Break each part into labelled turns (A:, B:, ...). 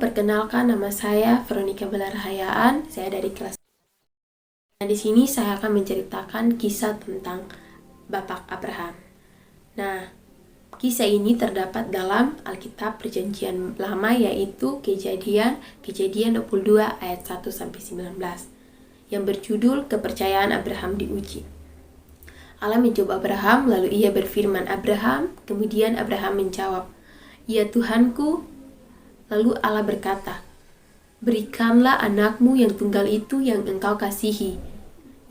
A: perkenalkan nama saya Veronica Belarahayaan. Saya dari kelas. Nah, di sini saya akan menceritakan kisah tentang Bapak Abraham. Nah, kisah ini terdapat dalam Alkitab Perjanjian Lama, yaitu Kejadian 22 ayat 1 sampai 19 yang berjudul Kepercayaan Abraham diuji. Allah mencoba Abraham, lalu ia berfirman, "Abraham." Kemudian Abraham menjawab, "Ya Tuhanku." Lalu Allah berkata, "Berikanlah anakmu yang tunggal itu yang engkau kasihi,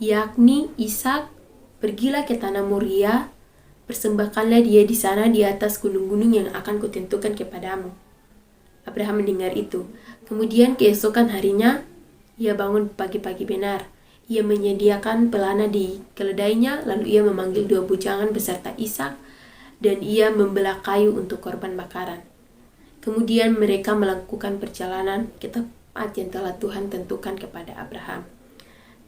A: yakni Ishak. Pergilah ke tanah Moria, persembahkanlah dia di sana di atas gunung-gunung yang akan kutentukan kepadamu." Abraham mendengar itu. Kemudian keesokan harinya, ia bangun pagi-pagi benar. Ia menyediakan pelana di keledainya, lalu ia memanggil 2 bujangan beserta Ishak, dan ia membelah kayu untuk korban bakaran. Kemudian mereka melakukan perjalanan ke tempat yang telah Tuhan tentukan kepada Abraham.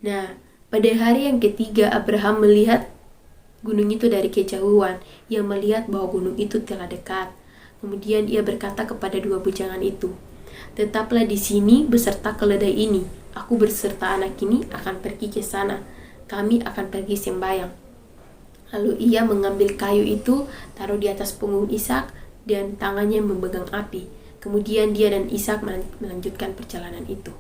A: Nah, pada hari yang ketiga Abraham melihat gunung itu dari kejauhan. Ia melihat bahwa gunung itu telah dekat. Kemudian ia berkata kepada 2 bujangan itu, "Tetaplah di sini beserta keledai ini. Aku beserta anak ini akan pergi ke sana. Kami akan pergi sembahyang." Lalu ia mengambil kayu itu, taruh di atas punggung Ishak, dan tangannya memegang api. Kemudian dia dan Ishak melanjutkan perjalanan itu.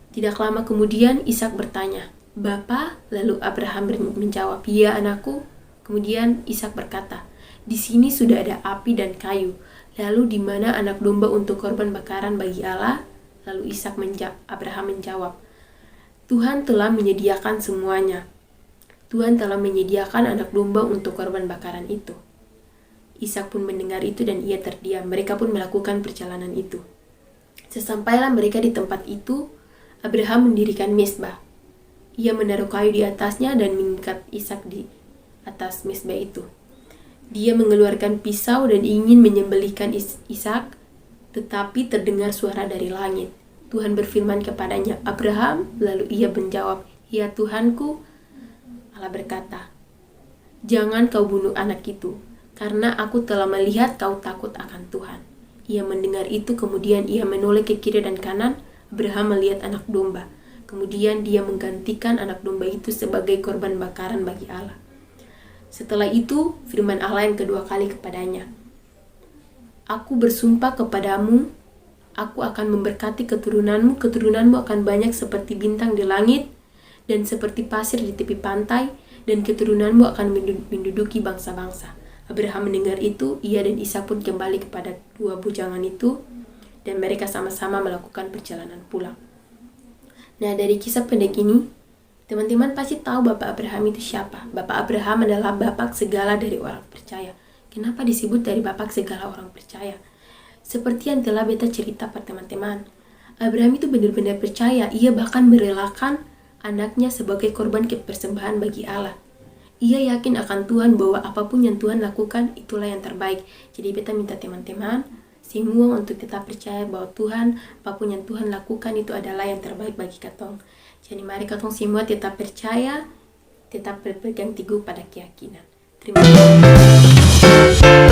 A: Tidak lama kemudian Ishak bertanya, "Bapa?" Lalu Abraham menjawab, "Ya anakku." Kemudian Ishak berkata, "Di sini sudah ada api dan kayu. Lalu di mana anak domba untuk korban bakaran bagi Allah?" Lalu Abraham menjawab, "Tuhan telah menyediakan semuanya. Tuhan telah menyediakan anak domba untuk korban bakaran itu." Ishak pun mendengar itu dan ia terdiam. Mereka pun melakukan perjalanan itu. Sesampailah mereka di tempat itu, Abraham mendirikan mezbah. Ia menaruh kayu di atasnya dan mengikat Ishak di atas mezbah itu. Dia mengeluarkan pisau dan ingin menyembelihkan Ishak, tetapi terdengar suara dari langit. Tuhan berfirman kepadanya, "Abraham." Lalu ia menjawab, "Ya Tuhanku." Allah berkata, "Jangan kau bunuh anak itu, karena aku telah melihat kau takut akan Tuhan." Ia mendengar itu, kemudian ia menoleh ke kiri dan kanan. Abraham melihat anak domba. Kemudian dia menggantikan anak domba itu sebagai korban bakaran bagi Allah. Setelah itu, firman Allah yang kedua kali kepadanya, "Aku bersumpah kepadamu, aku akan memberkati keturunanmu. Keturunanmu akan banyak seperti bintang di langit dan seperti pasir di tepi pantai, dan keturunanmu akan menduduki bangsa-bangsa." Abraham mendengar itu, ia dan Ishak pun kembali kepada 2 bujangan itu, dan mereka sama-sama melakukan perjalanan pulang. Nah, dari kisah pendek ini, teman-teman pasti tahu Bapak Abraham itu siapa. Bapak Abraham adalah bapak segala dari orang percaya. Kenapa disebut dari bapak segala orang percaya? Seperti yang telah beta cerita pada teman-teman, Abraham itu benar-benar percaya. Ia bahkan merelakan anaknya sebagai korban persembahan bagi Allah. Ia yakin akan Tuhan bahwa apapun yang Tuhan lakukan, itulah yang terbaik. Jadi beta minta teman-teman semua untuk tetap percaya bahwa Tuhan, apapun yang Tuhan lakukan itu adalah yang terbaik bagi katong. Jadi mari katong semua tetap percaya, tetap berpegang teguh pada keyakinan. Terima kasih.